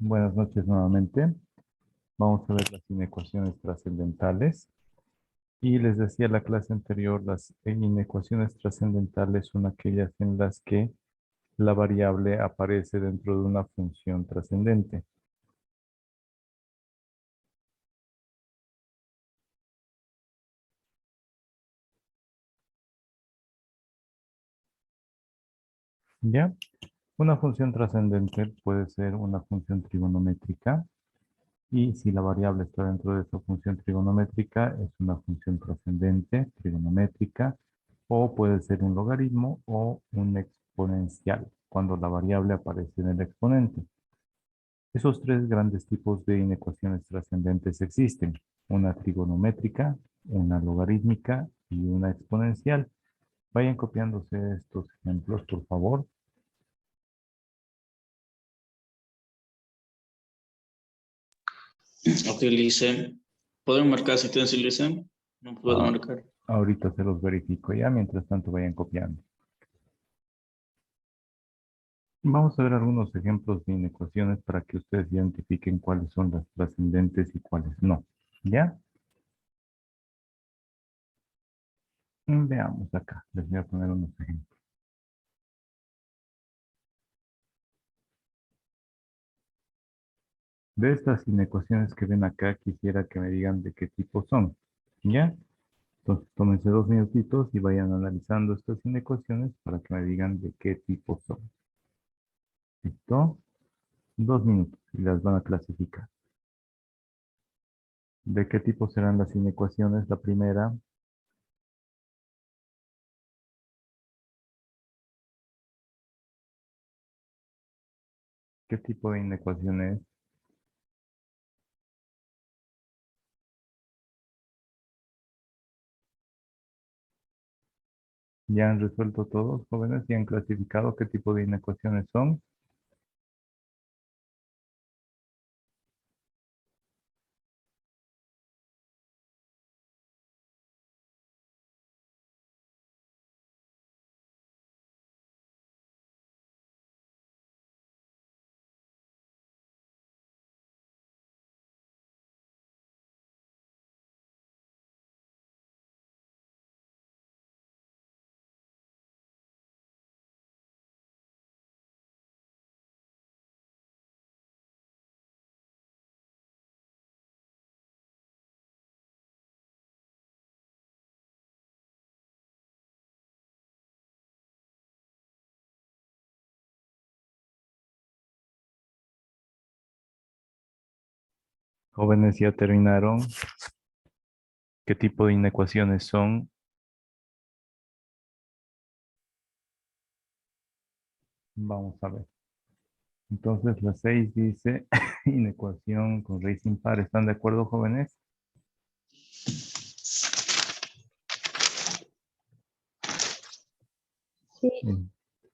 Buenas noches nuevamente. Vamos a ver las inecuaciones trascendentales. Y les decía la clase anterior, las inecuaciones trascendentales son aquellas en las que la variable aparece dentro de una función trascendente. ¿Ya? Una función trascendente puede ser una función trigonométrica. Y si la variable está dentro de esa función trigonométrica, es una función trascendente, trigonométrica, o puede ser un logaritmo o un exponencial, cuando la variable aparece en el exponente. Esos tres grandes tipos de inecuaciones trascendentes existen: una trigonométrica, una logarítmica y una exponencial. Vayan copiándose estos ejemplos, por favor. Ok, Lice. ¿Pueden marcar asistencia, Lice? No puedo Ah, marcar. ahorita se los verifico ya, mientras tanto vayan copiando. Vamos a ver algunos ejemplos de inecuaciones para que ustedes identifiquen cuáles son las trascendentes y cuáles no. ¿Ya? Veamos acá. Les voy a poner unos ejemplos. De estas inecuaciones que ven acá, quisiera que me digan de qué tipo son. ¿Ya? Entonces, tómense 2 minutitos y vayan analizando estas inecuaciones para que me digan de qué tipo son. ¿Listo? 2 minutos y las van a clasificar. ¿De qué tipo serán las inecuaciones? La primera, ¿qué tipo de inecuación es? ¿Ya han resuelto todos, jóvenes? ¿Y han clasificado qué tipo de inecuaciones son? Jóvenes, ¿ya terminaron? ¿Qué tipo de inecuaciones son? Vamos a ver. Entonces, la 6 dice inecuación con raíz impar. ¿Están de acuerdo, jóvenes? Sí.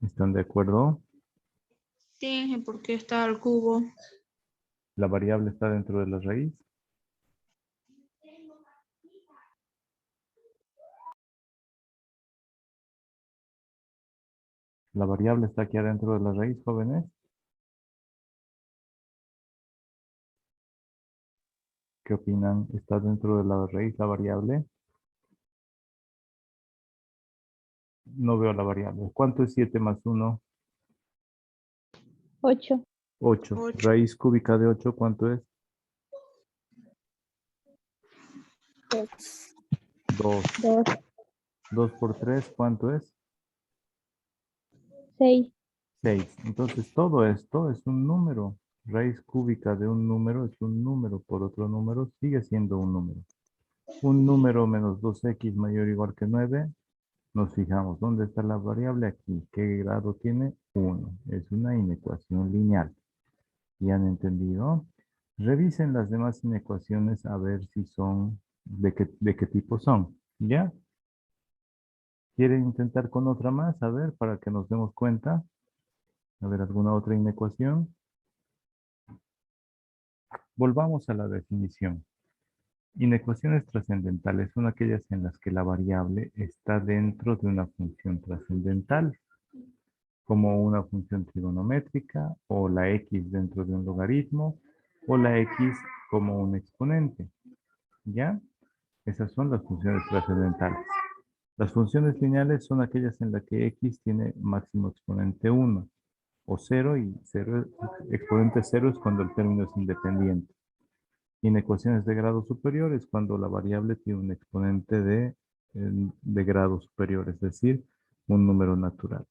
¿Están de acuerdo? Sí, porque está al cubo. ¿La variable está dentro de la raíz? ¿La variable está aquí adentro de la raíz, jóvenes? ¿Qué opinan? ¿Está dentro de la raíz la variable? No veo la variable. ¿Cuánto es 7 más 1? 8. 8. 8. Raíz cúbica de 8, ¿cuánto es? 2. 2. 2 por 3, ¿cuánto es? 6. 6. Entonces todo esto es un número. Raíz cúbica de un número es un número por otro número, sigue siendo un número. Un número menos 2x mayor o igual que 9. Nos fijamos, ¿dónde está la variable? Aquí. ¿Qué grado tiene? 1. Es una inecuación lineal. ¿Ya han entendido? Revisen las demás inecuaciones a ver si son, de qué tipo son. ¿Ya? ¿Quieren intentar con otra más? A ver, para que nos demos cuenta. A ver, ¿alguna otra inecuación? Volvamos a la definición. Inecuaciones trascendentales son aquellas en las que la variable está dentro de una función trascendental. como una función trigonométrica, o la x dentro de un logaritmo, o la x como un exponente. ¿Ya? Esas son las funciones trascendentales. Las funciones lineales son aquellas en las que x tiene máximo exponente 1 o 0, y 0, exponente 0 es cuando el término es independiente. Y en ecuaciones de grado superior es cuando la variable tiene un exponente de grado superior, es decir, un número natural.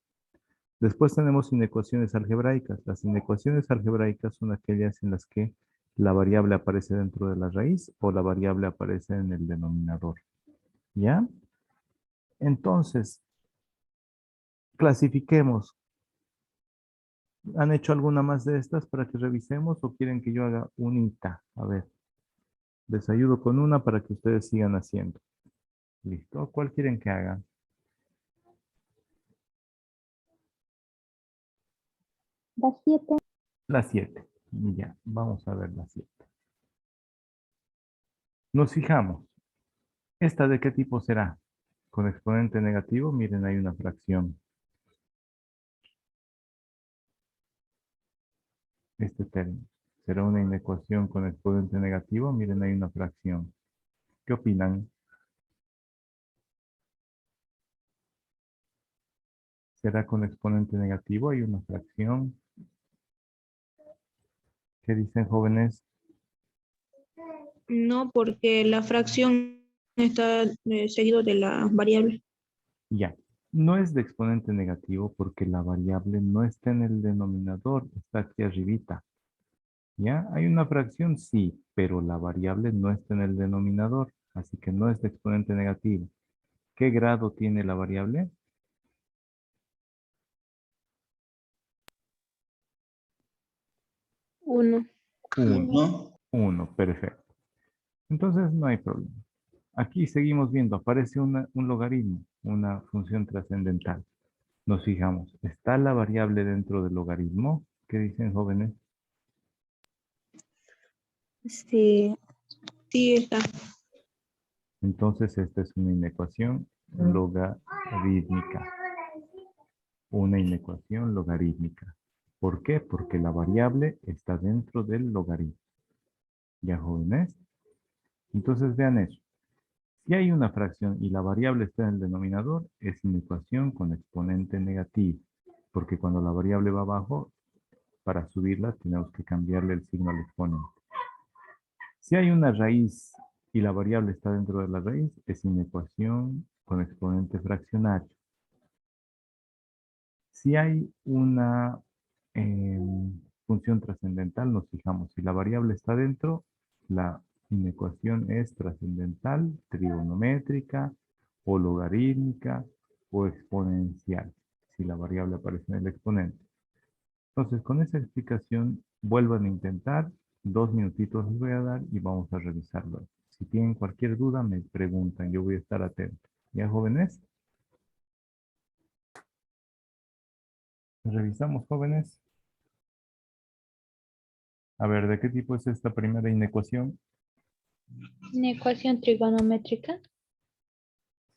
Después tenemos inecuaciones algebraicas. Las inecuaciones algebraicas son aquellas en las que la variable aparece dentro de la raíz o la variable aparece en el denominador. ¿Ya? Entonces, clasifiquemos. ¿Han hecho alguna más de estas para que revisemos o quieren que yo haga unita? A ver, les ayudo con una para que ustedes sigan haciendo. ¿Listo? ¿Cuál quieren que haga? La 7. La 7. Ya, vamos a ver la 7. Nos fijamos. ¿Esta de qué tipo será? Con exponente negativo, miren, hay una fracción. Este término. ¿Será una inecuación con exponente negativo? Miren, hay una fracción. ¿Qué opinan? ¿Será con exponente negativo? Hay una fracción. ¿Qué dicen, jóvenes? No, porque la fracción está seguido de la variable. Ya. No es de exponente negativo porque la variable no está en el denominador, está aquí arribita. ¿Ya? ¿Hay una fracción? Sí, pero la variable no está en el denominador, así que no es de exponente negativo. ¿Qué grado tiene la variable? 1. 1. ¿No? 1, perfecto. Entonces no hay problema. Aquí seguimos viendo, aparece un logaritmo, una función trascendental. Nos fijamos, ¿está la variable dentro del logaritmo? ¿Qué dicen, jóvenes? Sí. Sí, está. Entonces esta es una inecuación logarítmica. Una inecuación logarítmica. ¿Por qué? Porque la variable está dentro del logaritmo. ¿Ya, jóvenes? Entonces vean eso. Si hay una fracción y la variable está en el denominador, es inecuación con exponente negativo. Porque cuando la variable va abajo, para subirla tenemos que cambiarle el signo al exponente. Si hay una raíz y la variable está dentro de la raíz, es inecuación con exponente fraccionario. Si hay una función trascendental, nos fijamos, si la variable está dentro, la inecuación es trascendental, trigonométrica, o logarítmica, o exponencial, si la variable aparece en el exponente. Entonces, con esa explicación, vuelvan a intentar, 2 minutitos les voy a dar y vamos a revisarlo. Si tienen cualquier duda, me preguntan, yo voy a estar atento. ¿Ya, jóvenes? Revisamos, jóvenes. A ver, ¿de qué tipo es esta primera inecuación? Una ecuación trigonométrica.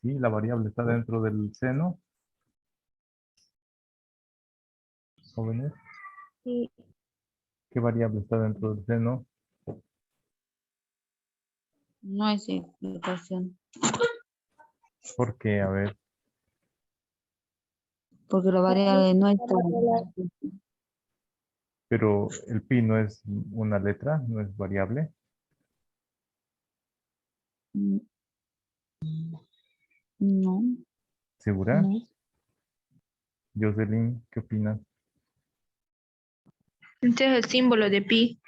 Sí, la variable está dentro del seno, jóvenes. Sí. ¿Qué variable está dentro del seno? No es ecuación. ¿Por qué? A ver, Porque la variable no está. pero el pi no es una letra, no es variable. No, ¿Segura? no. Jocelyn, ¿qué opinas? Este es el símbolo de pi.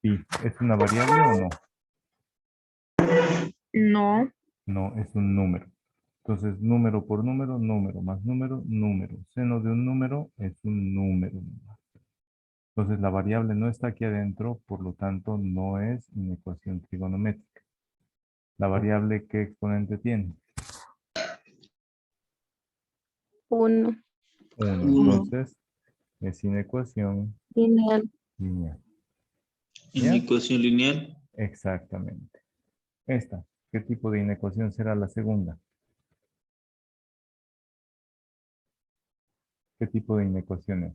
¿Pi es una variable o no? No. No, es un número. Entonces, número por número, número más número, número. Seno de un número es un número. Entonces, la variable no está aquí adentro, por lo tanto, no es una ecuación trigonométrica. ¿La variable qué exponente tiene? 1. 1. Uno. Entonces, es inecuación Lineal. lineal. ¿Ya? Inecuación lineal. Exactamente. Esta. ¿Qué tipo de inecuación será la segunda? ¿Qué tipo de inecuación es?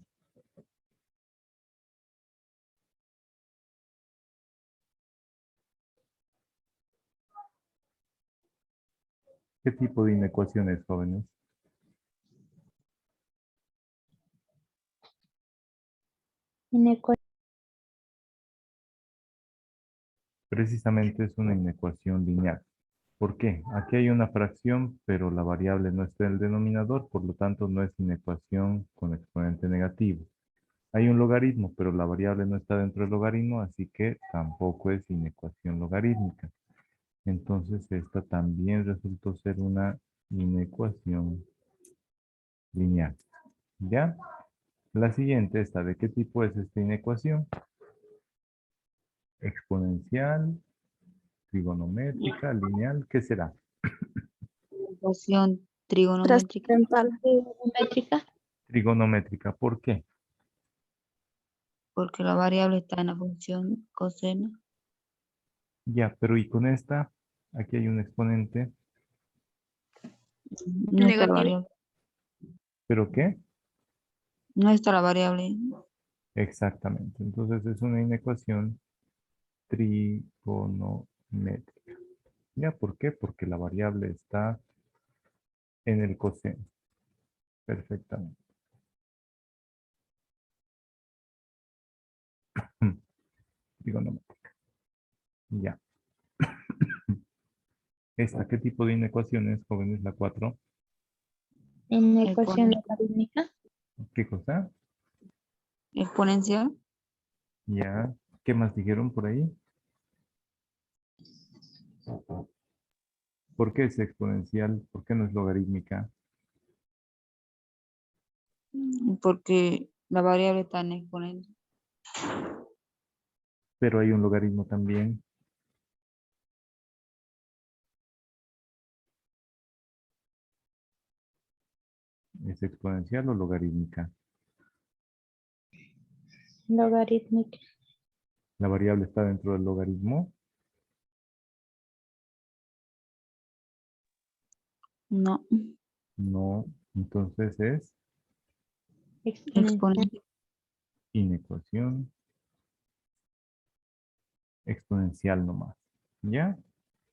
¿Qué tipo de inecuación es, jóvenes? Precisamente es una inecuación lineal. ¿Por qué? Aquí hay una fracción, pero la variable no está en el denominador, por lo tanto no es inecuación con exponente negativo. Hay un logaritmo, pero la variable no está dentro del logaritmo, así que tampoco es inecuación logarítmica. Entonces esta también resultó ser una inecuación lineal. ¿Ya? La siguiente está, ¿de qué tipo es esta inecuación? Exponencial, trigonométrica, lineal, ¿qué será? Ecuación trigonométrica. Trascendental. Métrica. Trigonométrica, ¿por qué? Porque la variable está en la función coseno. Ya, pero y con esta, aquí hay un exponente, No está la Negativo. variable. ¿pero qué? No está la variable. Exactamente, entonces es una inecuación trigonométrica. ¿Ya? ¿Por qué? Porque la variable está en el coseno. Perfectamente. Trigonométrica. Ya. Esta, ¿qué tipo de inecuaciones, jóvenes? La 4. Ecuación logarítmica. ¿Qué cosa? Exponencial. Ya. ¿Qué más dijeron por ahí? ¿Por qué es exponencial? ¿Por qué no es logarítmica? Porque la variable está en exponente. Pero hay un logaritmo también. ¿Es exponencial o logarítmica? Logarítmica. La variable está dentro del logaritmo. No. No. Entonces es Exponencial. Exponente. inecuación exponencial nomás. ¿Ya?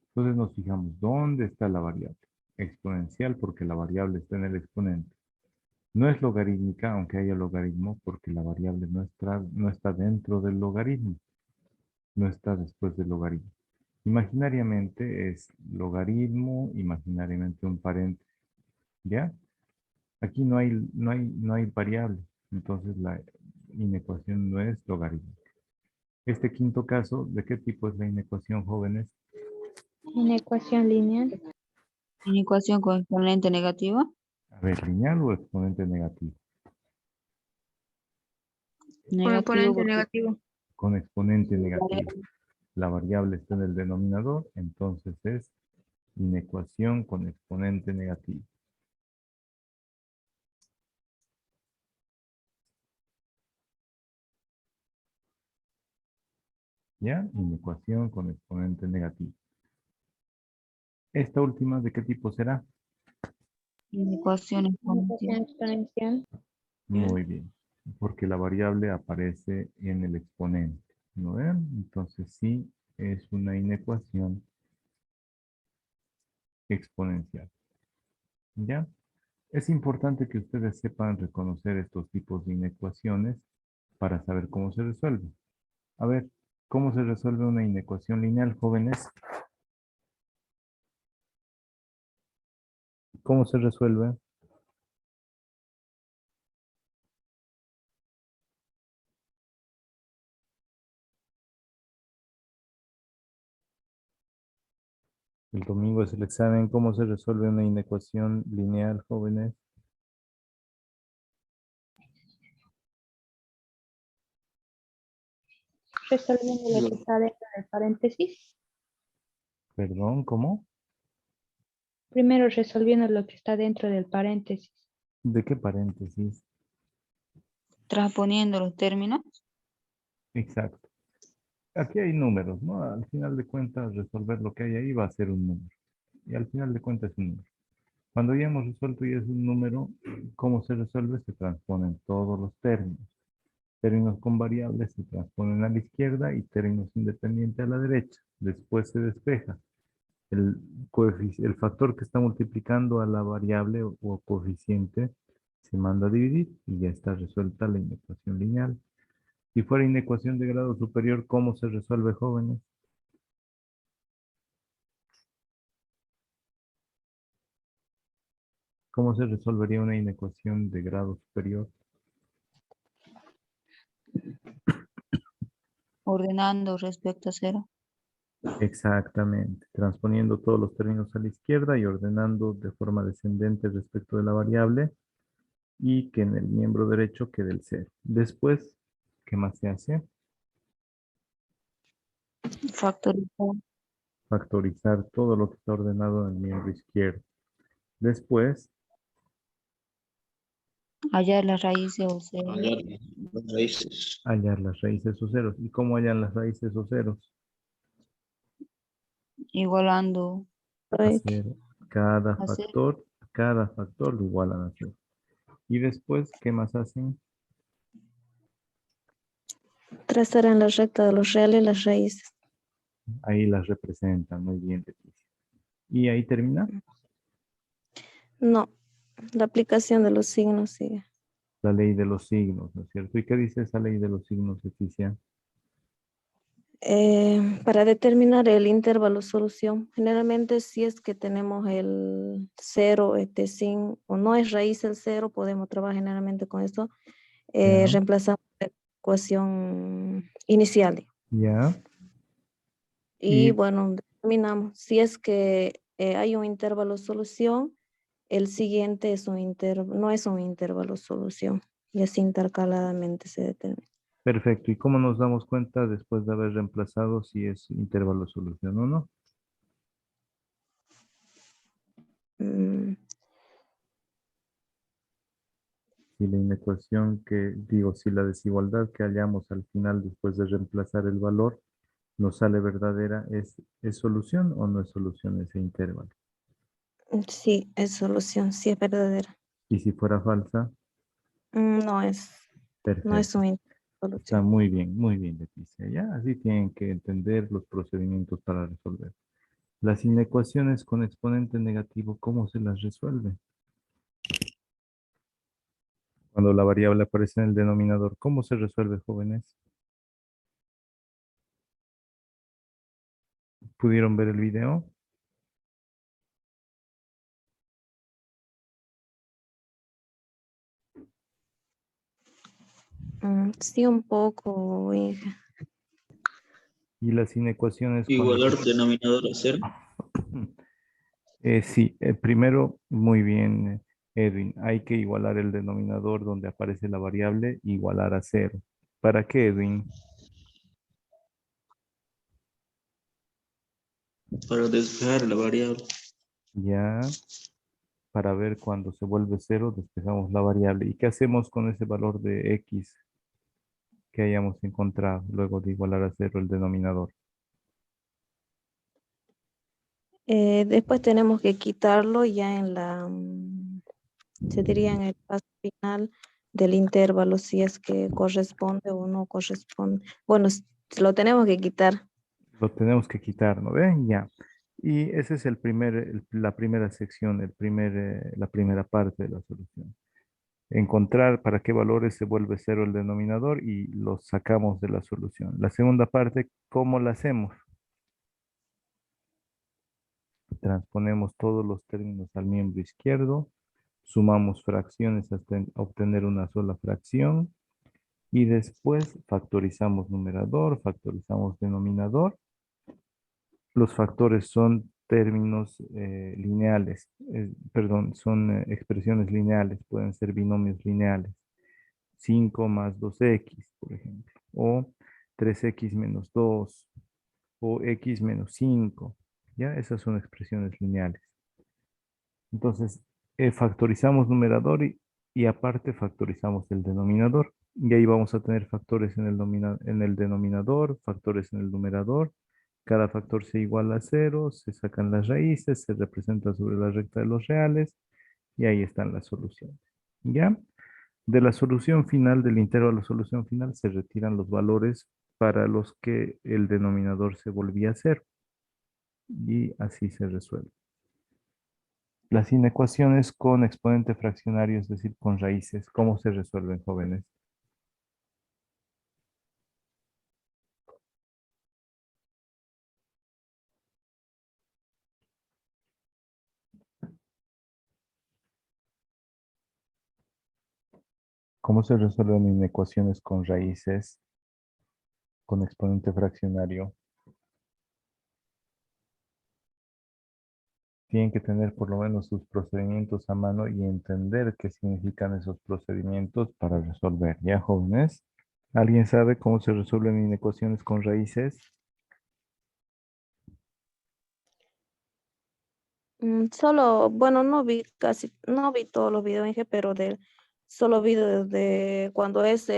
Entonces nos fijamos dónde está la variable. Exponencial porque la variable está en el exponente. No es logarítmica, aunque haya logaritmo, porque la variable no está dentro del logaritmo. No está después del logaritmo. Imaginariamente es logaritmo, imaginariamente un paréntesis. ¿Ya? Aquí no hay variable. Entonces la inecuación no es logarítmica. Este quinto caso, ¿de qué tipo es la inecuación, jóvenes? Inecuación lineal. Inecuación con exponente negativo. A ver, ¿lineal o exponente negativo? Con Negativo exponente porque negativo. Con exponente la negativo. variable La variable está en el denominador, entonces es inecuación con exponente negativo. ¿Ya? Inecuación con exponente negativo. Esta última, ¿de qué tipo será? inecuación Inecuación exponencial. exponencial. Muy bien, porque la variable aparece en el exponente, ¿no ven? Entonces sí es una inecuación exponencial. ¿Ya? Es importante que ustedes sepan reconocer estos tipos de inecuaciones para saber cómo se resuelve. A ver, ¿cómo se resuelve una inecuación lineal, jóvenes? ¿Cómo se resuelve? El domingo es el examen. ¿Cómo se resuelve una inecuación lineal, jóvenes? Resolviendo lo que está dentro del paréntesis. Perdón, ¿cómo? Primero resolviendo lo que está dentro del paréntesis. ¿De qué paréntesis? Transponiendo los términos. Exacto. Aquí hay números, ¿no? Al final de cuentas, resolver lo que hay ahí va a ser un número. Y al final de cuentas es un número. Cuando ya hemos resuelto y es un número, ¿cómo se resuelve? Se transponen todos los términos. Términos con variables se transponen a la izquierda y términos independientes a la derecha. Después se despeja. El factor que está multiplicando a la variable o coeficiente se manda a dividir y ya está resuelta la inecuación lineal. Si fuera inecuación de grado superior, ¿cómo se resuelve, jóvenes? ¿Cómo se resolvería una inecuación de grado superior? Ordenando respecto a cero. Exactamente, transponiendo todos los términos a la izquierda y ordenando de forma descendente respecto de la variable y que en el miembro derecho quede el cero. Después, ¿qué más se hace? Factorizar. Factorizar todo lo que está ordenado en el miembro izquierdo. Después, Hallar las raíces o cero. Hallar las raíces. hallar las raíces o ceros. ¿Y cómo hallan las raíces o ceros? Igualando Hacer a cero. cada factor lo igualan a cero. Y después, ¿qué más hacen? Trazar en la recta de los reales las raíces. Ahí las representan, muy bien, Leticia. Y ahí termina No, la aplicación de los signos sigue. la ley de los signos, ¿no es cierto? ¿Y qué dice esa ley de los signos, Leticia? Para determinar el intervalo solución, generalmente si es que tenemos el cero, sin, o no es raíz el cero, podemos trabajar generalmente con esto, Ya, reemplazamos la ecuación inicial. ya. Y Y bueno, determinamos si es que hay un intervalo solución, el siguiente es no es un intervalo solución, y así intercaladamente se determina. perfecto. ¿Y cómo nos damos cuenta después de haber reemplazado si es intervalo solución o no? Mm, Si la inecuación si la desigualdad que hallamos al final después de reemplazar el valor nos sale verdadera, ¿es solución o no es solución ese intervalo? sí, es solución, sí es verdadera. Y si fuera falsa, No es, no es perfecto. un Está solución. muy bien, Leticia. Ya, así tienen que entender los procedimientos para resolver. Las inecuaciones con exponente negativo, ¿cómo se las resuelve? Cuando la variable aparece en el denominador, ¿cómo se resuelve, jóvenes? ¿Pudieron ver el video? Sí, un poco, hija. Y las inecuaciones con Igualar denominador a cero. Sí, primero, muy bien, Edwin. Hay que igualar el denominador donde aparece la variable, igualar a cero. ¿Para qué, Edwin? Para despejar la variable. Ya, para ver cuando se vuelve cero, despejamos la variable. ¿Y qué hacemos con ese valor de x que hayamos encontrado luego de igualar a cero el denominador? Después tenemos que quitarlo ya se diría en el paso final del intervalo, si es que corresponde o no corresponde. Bueno, lo tenemos que quitar. Lo tenemos que quitar, ¿no ven? Ya. Y ese es la primera sección, la primera parte de la solución. Encontrar para qué valores se vuelve cero el denominador y los sacamos de la solución. La segunda parte, ¿cómo la hacemos? Transponemos todos los términos al miembro izquierdo, sumamos fracciones hasta obtener una sola fracción y después factorizamos numerador, factorizamos denominador. Los factores son términos lineales, perdón, son expresiones lineales, pueden ser binomios lineales. 5 más 2x, por ejemplo, o 3x menos 2, o x menos 5, ¿ya? Esas son expresiones lineales. Entonces, factorizamos numerador y aparte factorizamos el denominador. Y ahí vamos a tener factores en el denominador, factores en el numerador. Cada factor se iguala a cero, se sacan las raíces, se representa sobre la recta de los reales Y ahí están las soluciones. ¿Ya? De la solución final, del intervalo a la solución final, se retiran los valores para los que el denominador se volvía a cero. Y así se resuelve. Las inecuaciones con exponente fraccionario, es decir, con raíces, ¿cómo se resuelven, jóvenes? ¿Cómo se resuelven inecuaciones con raíces, con exponente fraccionario? Tienen que tener por lo menos sus procedimientos a mano y entender qué significan esos procedimientos para resolver. ¿Ya, jóvenes? ¿Alguien sabe cómo se resuelven inecuaciones con raíces? Solo, bueno, no vi todos los videos, Inge, pero solo vi de cuando es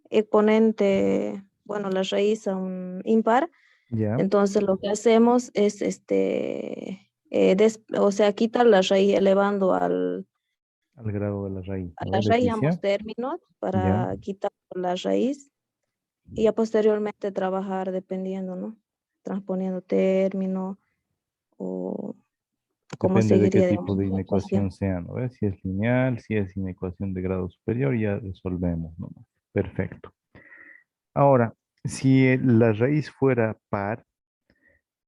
exponente, bueno, la raíz a un impar. Ya, Entonces lo que hacemos es o sea, quitar la raíz elevando al grado de la raíz, a ¿no la ve, raíz ambos Leticia? términos Ya, para quitar la raíz y ya posteriormente trabajar dependiendo, ¿no? Transponiendo término o cómo depende de qué seguiría, tipo digamos, de la ecuación. inecuación sea, ¿no ve? Si es lineal, si es inecuación de grado superior, ya resolvemos, ¿no? Perfecto. Ahora, si la raíz fuera par,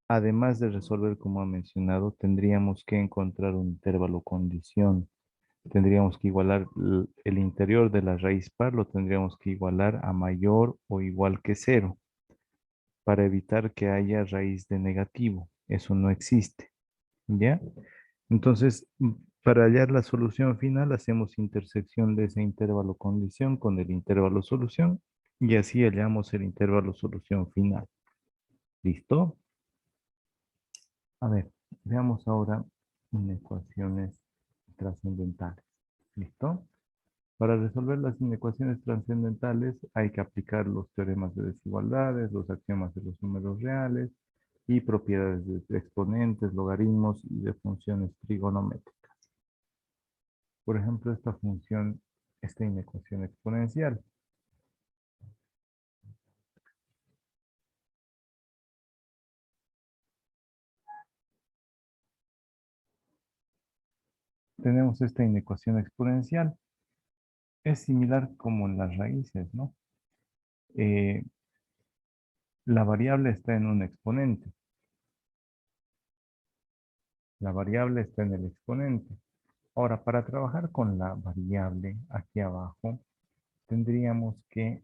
además de resolver como ha mencionado, tendríamos que encontrar un intervalo condición. Tendríamos que igualar el interior de la raíz par, lo tendríamos que igualar a mayor o igual que cero para evitar que haya raíz de negativo. Eso no existe, ¿ya? Entonces, para hallar la solución final, hacemos intersección de ese intervalo condición con el intervalo solución y así hallamos el intervalo solución final. ¿Listo? A ver, veamos ahora inecuaciones trascendentales. ¿Listo? Para resolver las inecuaciones trascendentales hay que aplicar los teoremas de desigualdades, los axiomas de los números reales y propiedades de exponentes, logaritmos y de funciones trigonométricas. Por ejemplo, esta inecuación exponencial. Tenemos esta inecuación exponencial. Es similar como en las raíces, ¿no? Eh, la variable está en un exponente. La variable está en el exponente. Ahora, para trabajar con la variable aquí abajo, tendríamos que,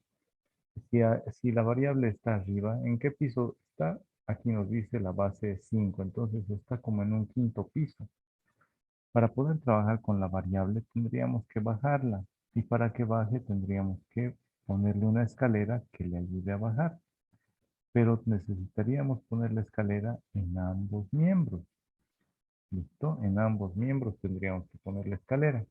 si la variable está arriba, ¿en qué piso está? Aquí nos dice la base es 5, entonces está como en un quinto piso. Para poder trabajar con la variable tendríamos que bajarla y para que baje tendríamos que ponerle una escalera que le ayude a bajar. Pero necesitaríamos poner la escalera en ambos miembros. ¿Listo? En ambos miembros tendríamos que poner la escalera.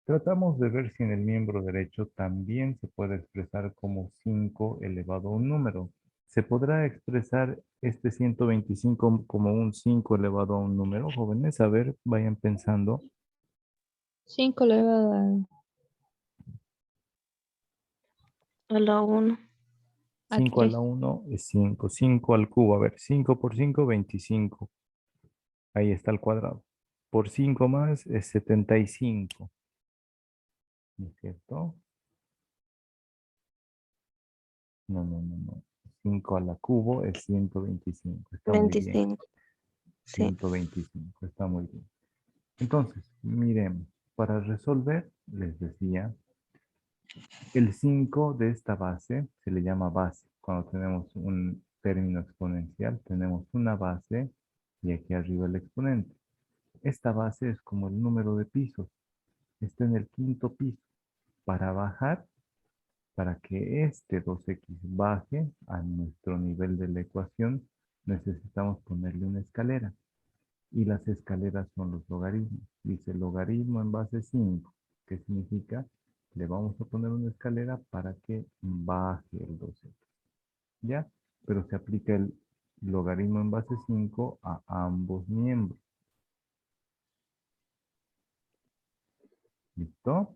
Tratamos de ver si en el miembro derecho también se puede expresar como 5 elevado a un número. ¿Se podrá expresar este 125 como un 5 elevado a un número, jóvenes? A ver, vayan pensando. 5 elevado A la 1. 5 a la a 1 es 5. 5 al cubo. A ver, 5 por 5, 25. Ahí está el cuadrado. Por 5 más es 75. ¿No es cierto? No, no, no, no. 5 a la cubo es 125. Está muy bien. 25. Sí. 125. Está muy bien. Entonces, miremos. Para resolver, les decía, el 5 de esta base se le llama base. Cuando tenemos un término exponencial, tenemos una base y aquí arriba el exponente. Esta base es como el número de pisos. Está en el quinto piso. Para bajar, para que este 2x baje a nuestro nivel de la ecuación, necesitamos ponerle una escalera. Y las escaleras son los logaritmos. Dice logaritmo en base 5. ¿Qué significa? Le vamos a poner una escalera para que baje el 2x. ¿Ya? Pero se aplica el logaritmo en base 5 a ambos miembros. ¿Listo?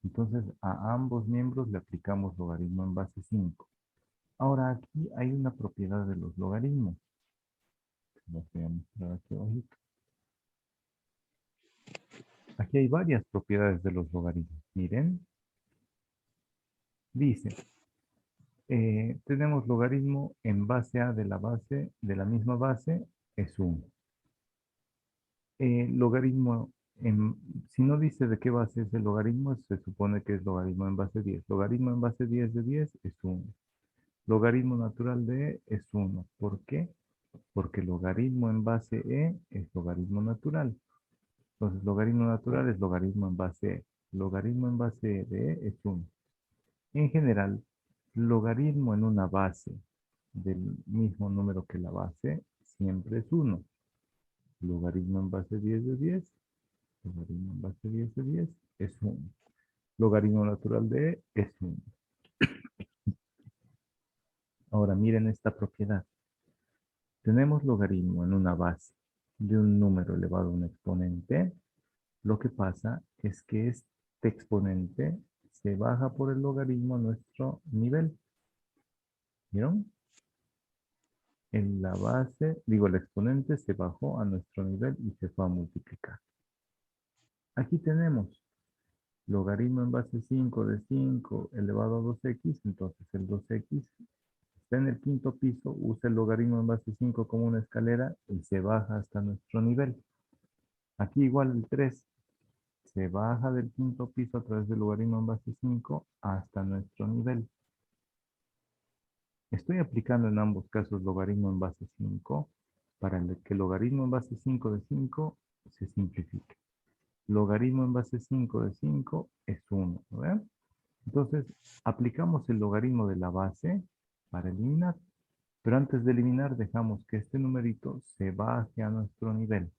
Entonces, a ambos miembros le aplicamos logaritmo en base 5. Ahora, aquí hay una propiedad de los logaritmos. Los voy a mostrar aquí abajito. Aquí hay varias propiedades de los logaritmos. Miren. Dice, tenemos logaritmo en base A de la misma base, es 1. Logaritmo, si no dice de qué base es el logaritmo, se supone que es logaritmo en base 10. Logaritmo en base 10 de 10 es 1. Logaritmo natural de E es 1. ¿Por qué? Porque logaritmo en base E es logaritmo natural. Entonces, logaritmo natural es logaritmo en base E. Logaritmo en base de E es 1. En general, logaritmo en una base del mismo número que la base siempre es 1. Logaritmo en base 10 de 10. Logaritmo en base 10 de 10 es 1. Logaritmo natural de E es 1. Ahora miren esta propiedad. Tenemos logaritmo en una base de un número elevado a un exponente. Lo que pasa es que este exponente se baja por el logaritmo a nuestro nivel. ¿Vieron? En la base, digo, el exponente se bajó a nuestro nivel y se fue a multiplicar. Aquí tenemos logaritmo en base 5 de 5 elevado a 2x, entonces el 2x está en el quinto piso, usa el logaritmo en base 5 como una escalera y se baja hasta nuestro nivel. Aquí igual el 3 se baja del quinto piso a través del logaritmo en base 5 hasta nuestro nivel. Estoy aplicando en ambos casos logaritmo en base 5 para que el logaritmo en base 5 de 5 se simplifique. Logaritmo en base 5 de 5 es 1, ¿verdad? Entonces, aplicamos el logaritmo de la base para eliminar. Pero antes de eliminar, dejamos que este numerito se baje a nuestro nivel.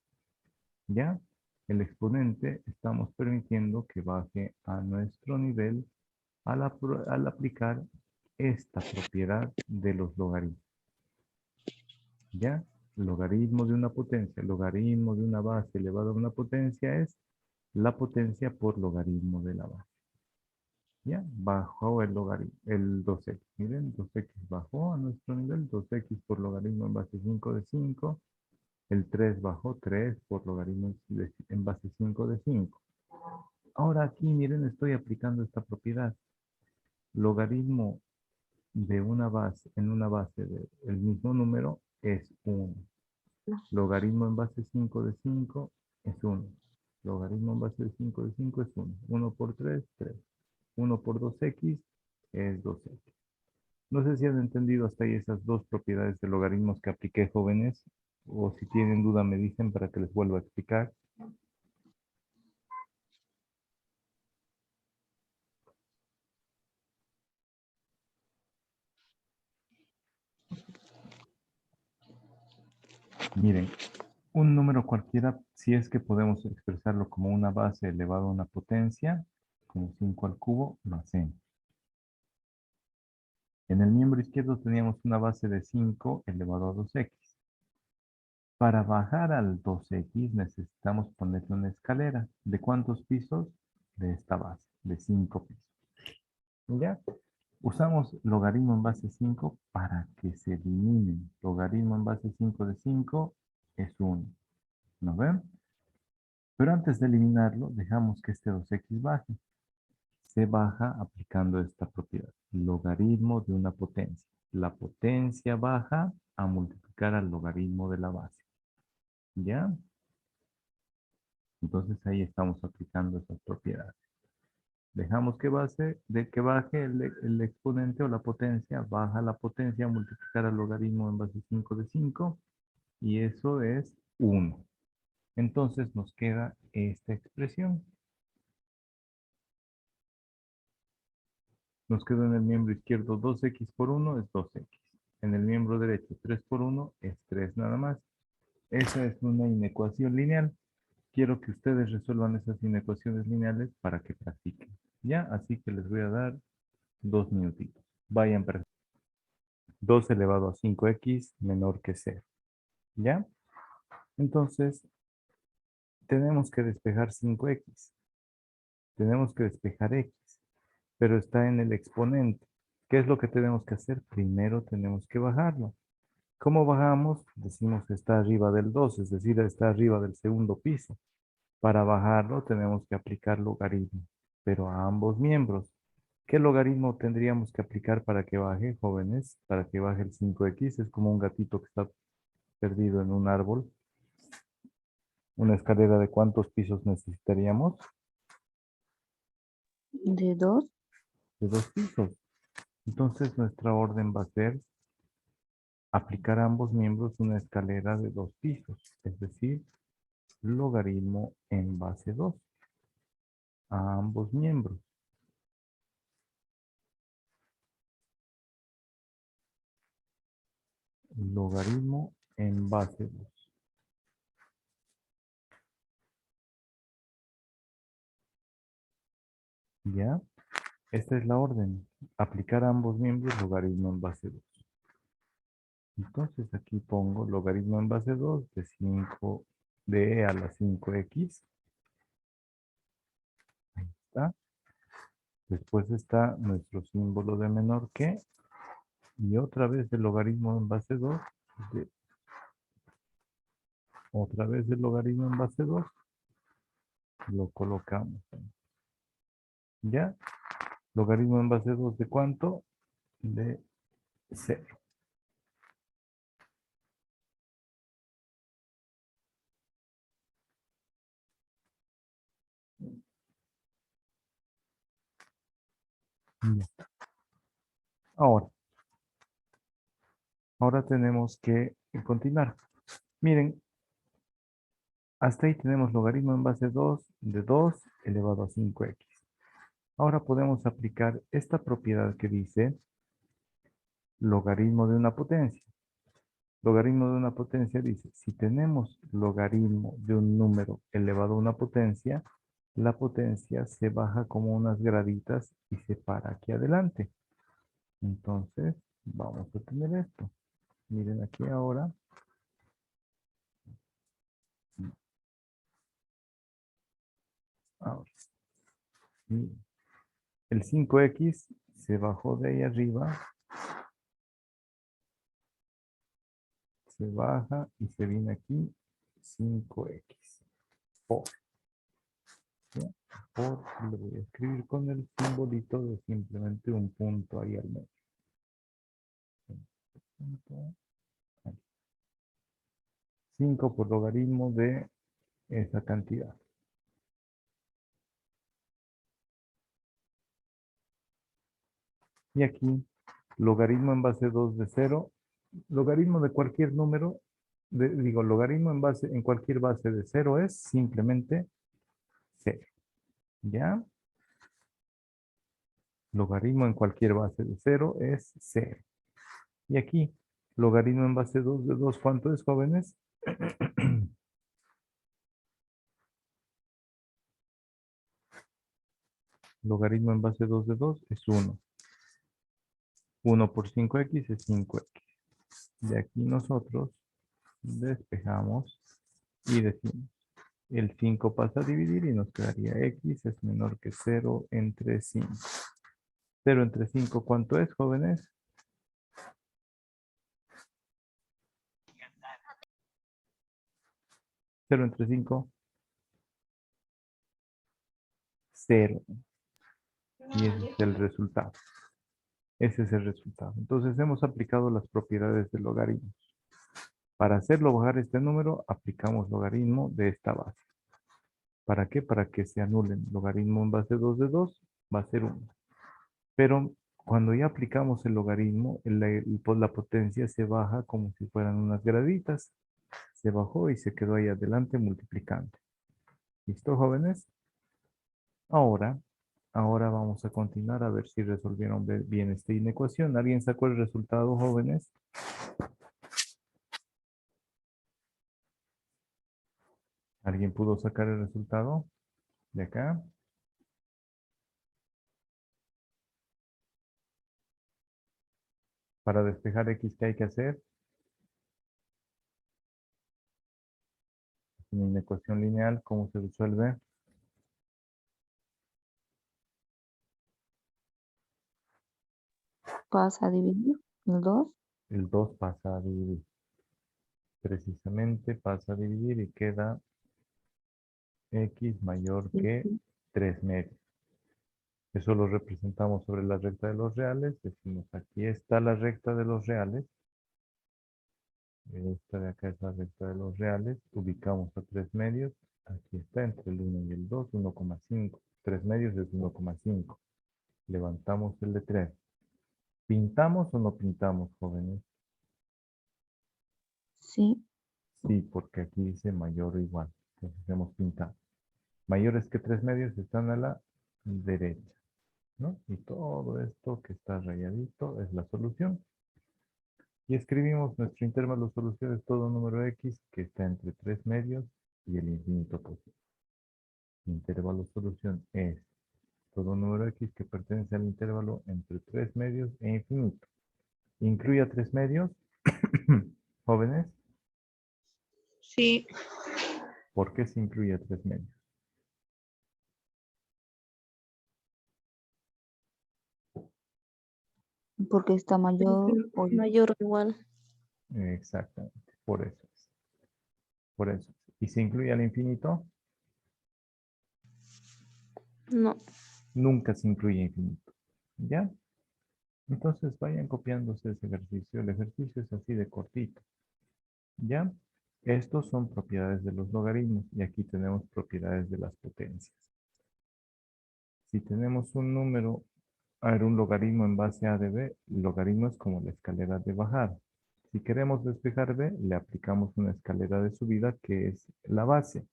¿Ya? El exponente estamos permitiendo que baje a nuestro nivel al aplicar esta propiedad de los logaritmos. ¿Ya? Logaritmo de una potencia, logaritmo de una base elevado a una potencia es la potencia por logaritmo de la base. ¿Ya? Bajó el logaritmo, el 2x. Miren, 2x bajó a nuestro nivel, 2x por logaritmo en base 5 de 5. El 3 bajó 3 por logaritmo en base 5 de 5. Ahora aquí, miren, estoy aplicando esta propiedad. Logaritmo de una base en una base del mismo número es 1. Logaritmo en base 5 de 5 es 1. Logaritmo en base de 5 de 5 es 1. 1 por 3, 3. 1 por 2x es 2x. No sé si han entendido hasta ahí esas dos propiedades de logaritmos que apliqué, jóvenes. O si tienen duda me dicen para que les vuelva a explicar. Miren, un número cualquiera, si es que podemos expresarlo como una base elevado a una potencia, como 5 al cubo, lo hacemos. En el miembro izquierdo teníamos una base de 5 elevado a 2x. Para bajar al 2x necesitamos ponerle una escalera. ¿De cuántos pisos? De esta base, de 5 pisos. ¿Ya? Usamos logaritmo en base 5 para que se eliminen. Logaritmo en base 5 de 5 es 1. ¿No ven? Pero antes de eliminarlo, dejamos que este 2x baje. Se baja aplicando esta propiedad. Logaritmo de una potencia. La potencia baja a multiplicar al logaritmo de la base. ¿Ya? Entonces ahí estamos aplicando esas propiedades. Dejamos que baje el exponente o la potencia, baja la potencia a multiplicar al logaritmo en base 5 de 5 y eso es 1. Entonces nos queda esta expresión. Nos quedó en el miembro izquierdo 2x por 1 es 2x. En el miembro derecho 3 por 1 es 3 nada más. Esa es una inecuación lineal. Quiero que ustedes resuelvan esas inecuaciones lineales para que practiquen. ¿Ya? Así que les voy a dar 2 minutitos. Vayan para 2 elevado a 5x menor que 0. ¿Ya? Entonces, tenemos que despejar 5x. Tenemos que despejar x, pero está en el exponente. ¿Qué es lo que tenemos que hacer? Primero tenemos que bajarlo. ¿Cómo bajamos? Decimos que está arriba del 2, es decir, está arriba del segundo piso. Para bajarlo tenemos que aplicar logaritmo, pero a ambos miembros. ¿Qué logaritmo tendríamos que aplicar para que baje, jóvenes? Para que baje el 5x. Es como un gatito que está perdido en un árbol. Una escalera de ¿cuántos pisos necesitaríamos? De 2. De 2 pisos. Entonces nuestra orden va a ser aplicar a ambos miembros una escalera de 2 pisos. Es decir, logaritmo en base 2 a ambos miembros. Logaritmo en base 2. ¿Ya? Esta es la orden. Aplicar a ambos miembros logaritmo en base 2. Entonces aquí pongo logaritmo en base 2 de 5 de e a la 5x. Ahí está. Después está nuestro símbolo de menor que. Y otra vez el logaritmo en base 2. Otra vez el logaritmo en base 2. Lo colocamos ahí. ¿Ya? Logaritmo en base 2 ¿de cuánto? De 0. Ya está. Ahora tenemos que continuar. Miren, hasta ahí tenemos logaritmo en base 2 de 2 elevado a 5x. Ahora podemos aplicar esta propiedad que dice logaritmo de una potencia. Logaritmo de una potencia dice, si tenemos logaritmo de un número elevado a una potencia, la potencia se baja como unas graditas y se para aquí adelante. Entonces, vamos a tener esto. Miren aquí ahora. Ahora, miren. El 5x se bajó de ahí arriba, se baja y se viene aquí 5x. Por, ¿ya? Por, lo voy a escribir con el simbolito de simplemente un punto ahí al medio. Punto, ahí. 5 por logaritmo de esa cantidad. Y aquí, logaritmo en base 2 de 0, logaritmo de cualquier número, logaritmo en cualquier base de 0 es simplemente 0. ¿Ya? Logaritmo en cualquier base de 0 es 0. Y aquí, logaritmo en base 2 de 2, ¿cuánto es, jóvenes? Logaritmo en base 2 de 2 es 1. 1 por 5x es 5x. De aquí nosotros despejamos y decimos, el 5 pasa a dividir y nos quedaría x es menor que 0 entre 5. 0 entre 5, ¿cuánto es, jóvenes? Cero entre 5, 0. Y ese es el resultado. Ese es el resultado. Entonces hemos aplicado las propiedades del logaritmo. Para hacerlo bajar este número, aplicamos logaritmo de esta base. ¿Para qué? Para que se anulen. Logaritmo en base 2 de 2 va a ser 1. Pero cuando ya aplicamos el logaritmo, la potencia se baja como si fueran unas graditas. Se bajó y se quedó ahí adelante multiplicando. ¿Listo, jóvenes? Ahora vamos a continuar a ver si resolvieron bien esta inecuación. ¿Alguien sacó el resultado, jóvenes? ¿Alguien pudo sacar el resultado de acá? Para despejar x, ¿qué hay que hacer? En una ecuación lineal, ¿cómo se resuelve? pasa a dividir. El 2. El 2 pasa a dividir. Precisamente pasa a dividir y queda x mayor que 3 medios. Eso lo representamos sobre la recta de los reales. Decimos, aquí está la recta de los reales. Esta de acá es la recta de los reales. Ubicamos a 3 medios. Aquí está entre el 1 y el 2, 1,5. 3 medios es 1,5. Levantamos el de 3. ¿Pintamos o no pintamos, jóvenes? Sí. Sí, porque aquí dice mayor o igual. Entonces hemos pintado. Mayores que 3 medios están a la derecha, ¿no? Y todo esto que está rayadito es la solución. Y escribimos nuestro intervalo solución es todo número x que está entre 3 medios y el infinito posible. Intervalo solución es todo número x que pertenece al intervalo entre 3 medios e infinito. ¿Incluye a 3 medios? Jóvenes, Sí, ¿por qué se incluye a 3 medios? Porque está mayor o mayor o igual. Exactamente, por eso es. Por eso es. ¿Y se incluye al infinito? No. Nunca se incluye infinito. ¿Ya? Entonces vayan copiándose ese ejercicio. El ejercicio es así de cortito. ¿Ya? Estos son propiedades de los logaritmos y aquí tenemos propiedades de las potencias. Si tenemos un número, a ver, un logaritmo en base a de b, el logaritmo es como la escalera de bajar. Si queremos despejar b, le aplicamos una escalera de subida que es la base.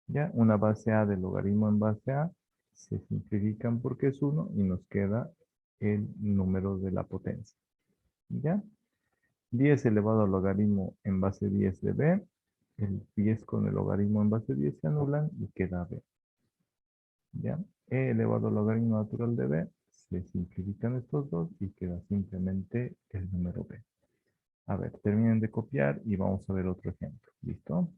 ¿Ya? Una base a de logaritmo en base a se simplifican porque es 1 y nos queda el número de la potencia. ¿Ya? 10 elevado al logaritmo en base 10 de b. El 10 con el logaritmo en base 10 se anulan y queda b. ¿Ya? E elevado al logaritmo natural de b. Se simplifican estos dos y queda simplemente el número b. A ver, terminen de copiar y vamos a ver otro ejemplo. ¿Listo?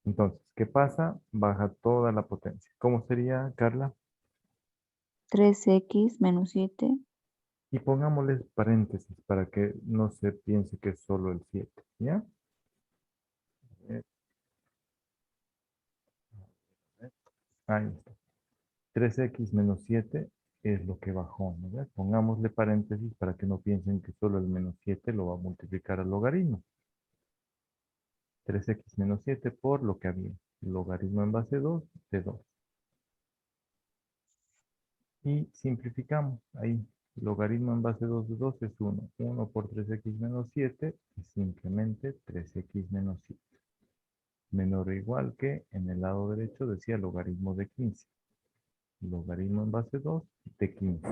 Entonces, ¿qué pasa? Baja toda la potencia. ¿Cómo sería, Carla? 3x menos 7. Y pongámosles paréntesis para que no se piense que es solo el 7, ¿ya? Eh, Ahí está. 3x menos 7 es lo que bajó, ¿no ve? Pongámosle paréntesis para que no piensen que solo el menos 7 lo va a multiplicar al logaritmo. 3x menos 7 por lo que había. Logaritmo en base 2 de 2. Y simplificamos ahí. Logaritmo en base 2 de 2 es 1. 1 por 3x menos 7 es simplemente 3x menos 7. Menor o igual que en el lado derecho decía logaritmo de 15. Logaritmo en base 2 de 15.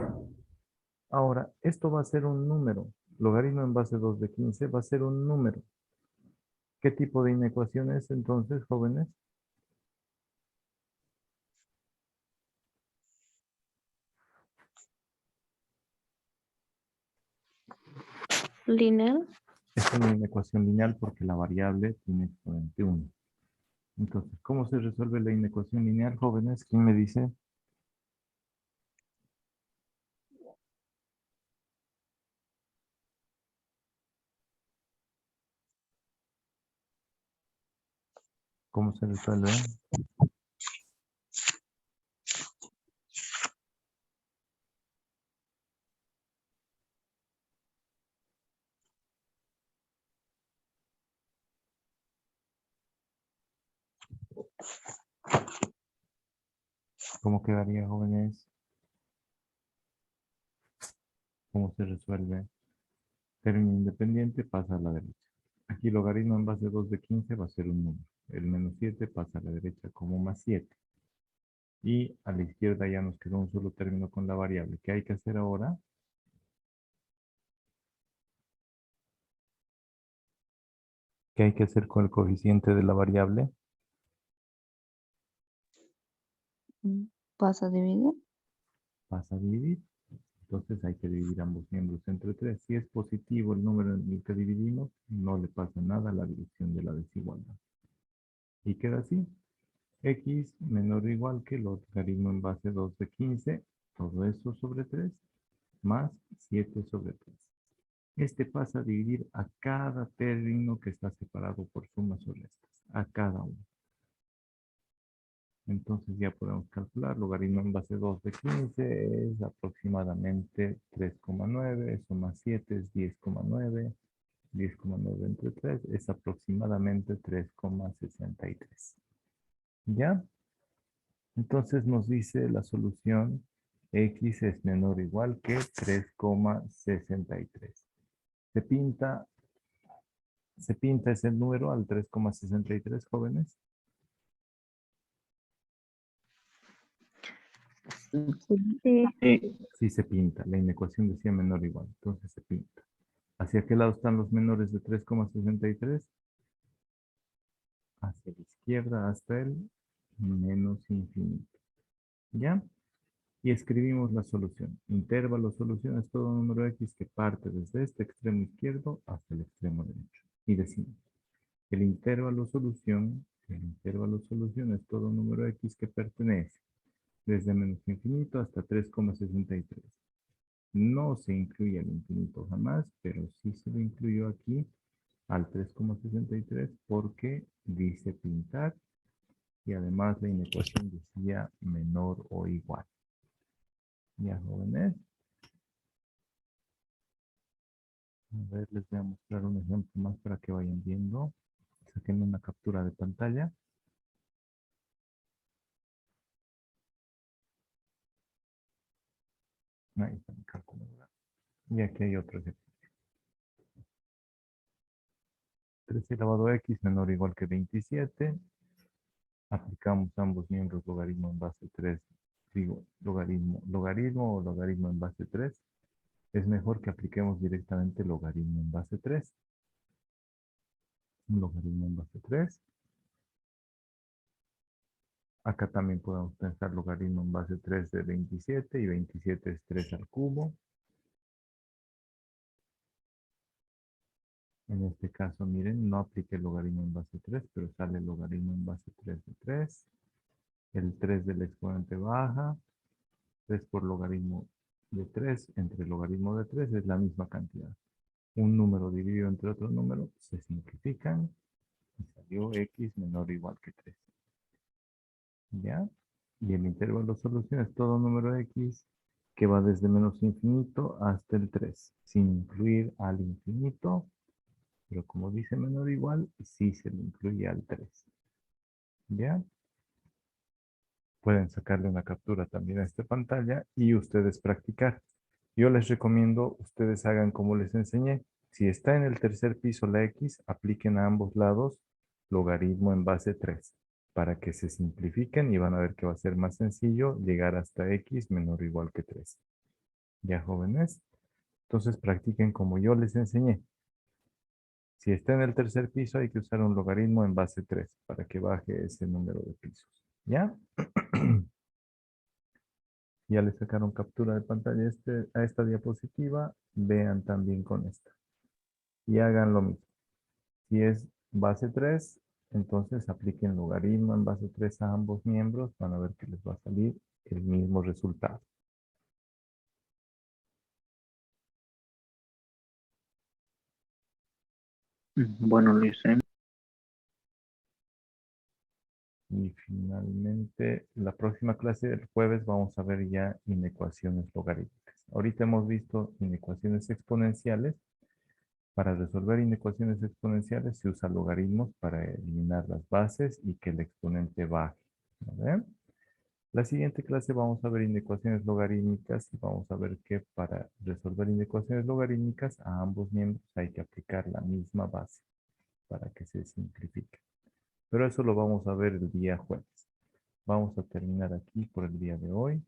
Ahora, esto va a ser un número. Logaritmo en base 2 de 15 va a ser un número. ¿Qué tipo de inecuación es entonces, jóvenes? Lineal. Es una inecuación lineal porque la variable tiene exponente 1. Entonces, ¿cómo se resuelve la inecuación lineal, jóvenes? ¿Quién me dice? ¿Cómo se resuelve? ¿Cómo quedaría, jóvenes? ¿Cómo se resuelve? Término independiente pasa a la derecha. Aquí logaritmo en base 2 de 15 va a ser un número. El menos 7 pasa a la derecha como más 7. Y a la izquierda ya nos quedó un solo término con la variable. ¿Qué hay que hacer ahora? ¿Qué hay que hacer con el coeficiente de la variable? Pasa a dividir. Pasa a dividir. Entonces hay que dividir ambos miembros entre 3. Si es positivo el número en el que dividimos, no le pasa nada a la división de la desigualdad. Y queda así. X menor o igual que el logaritmo en base 2 de 15. Todo eso sobre 3. más 7 sobre 3. Este pasa a dividir a cada término que está separado por sumas o restas, a cada uno. Entonces ya podemos calcular, logaritmo en base 2 de 15 es aproximadamente 3,9, eso más 7 es 10,9, 10,9 entre 3 es aproximadamente 3,63. ¿Ya? Entonces nos dice la solución x es menor o igual que 3,63. Se pinta ese número al 3,63, jóvenes. Sí. Sí se pinta. La inecuación decía menor o igual. Entonces se pinta. ¿Hacia qué lado están los menores de 3,63? Hacia la izquierda hasta el menos infinito. ¿Ya? Y escribimos la solución. Intervalo solución es todo número x que parte desde este extremo izquierdo hasta el extremo derecho. Y decimos, el intervalo solución es todo número x que pertenece desde menos infinito hasta 3,63. No se incluye el infinito jamás, pero sí se lo incluyó aquí al 3,63 porque dice pintar y además la inecuación decía menor o igual. Ya, jóvenes. A ver, les voy a mostrar un ejemplo más para que vayan viendo. Saquen una captura de pantalla. Ahí está mi calculadora. Y aquí hay otro ejemplo. 3 elevado a x menor o igual que 27. Aplicamos ambos miembros logaritmo en base 3. Digo, logaritmo o logaritmo en base 3. Es mejor que apliquemos directamente logaritmo en base 3. Un logaritmo en base 3. Acá también podemos pensar logaritmo en base 3 de 27 y 27 es 3 al cubo. En este caso, miren, no aplique el logaritmo en base 3, pero sale el logaritmo en base 3 de 3. El 3 del exponente baja. 3 por logaritmo de 3 entre logaritmo de 3 es la misma cantidad. Un número dividido entre otro número se simplifican y salió x menor o igual que 3. ¿Ya? Y el intervalo solución es todo número x que va desde menos infinito hasta el 3, sin incluir al infinito, pero como dice menor o igual, sí se le incluye al 3. ¿Ya? Pueden sacarle una captura también a esta pantalla y ustedes practicar. Yo les recomiendo ustedes hagan como les enseñé. Si está en el tercer piso la x, apliquen a ambos lados logaritmo en base 3 para que se simplifiquen y van a ver que va a ser más sencillo llegar hasta x menor o igual que 3. ¿Ya, jóvenes? Entonces practiquen como yo les enseñé. Si está en el tercer piso hay que usar un logaritmo en base 3 para que baje ese número de pisos. ¿Ya? Ya le sacaron captura de pantalla a esta diapositiva. Vean también con esta. Y hagan lo mismo. Si es base 3, entonces apliquen logaritmo en base 3 a ambos miembros. Van a ver que les va a salir el mismo resultado. Bueno, Luis. Y finalmente, la próxima clase del jueves vamos a ver ya inecuaciones logarítmicas. Ahorita hemos visto inecuaciones exponenciales. Para resolver inecuaciones exponenciales se usa logaritmos para eliminar las bases y que el exponente baje. ¿Vale? La siguiente clase vamos a ver inecuaciones logarítmicas y vamos a ver que para resolver inecuaciones logarítmicas a ambos miembros hay que aplicar la misma base para que se simplifique. Pero eso lo vamos a ver el día jueves. Vamos a terminar aquí por el día de hoy.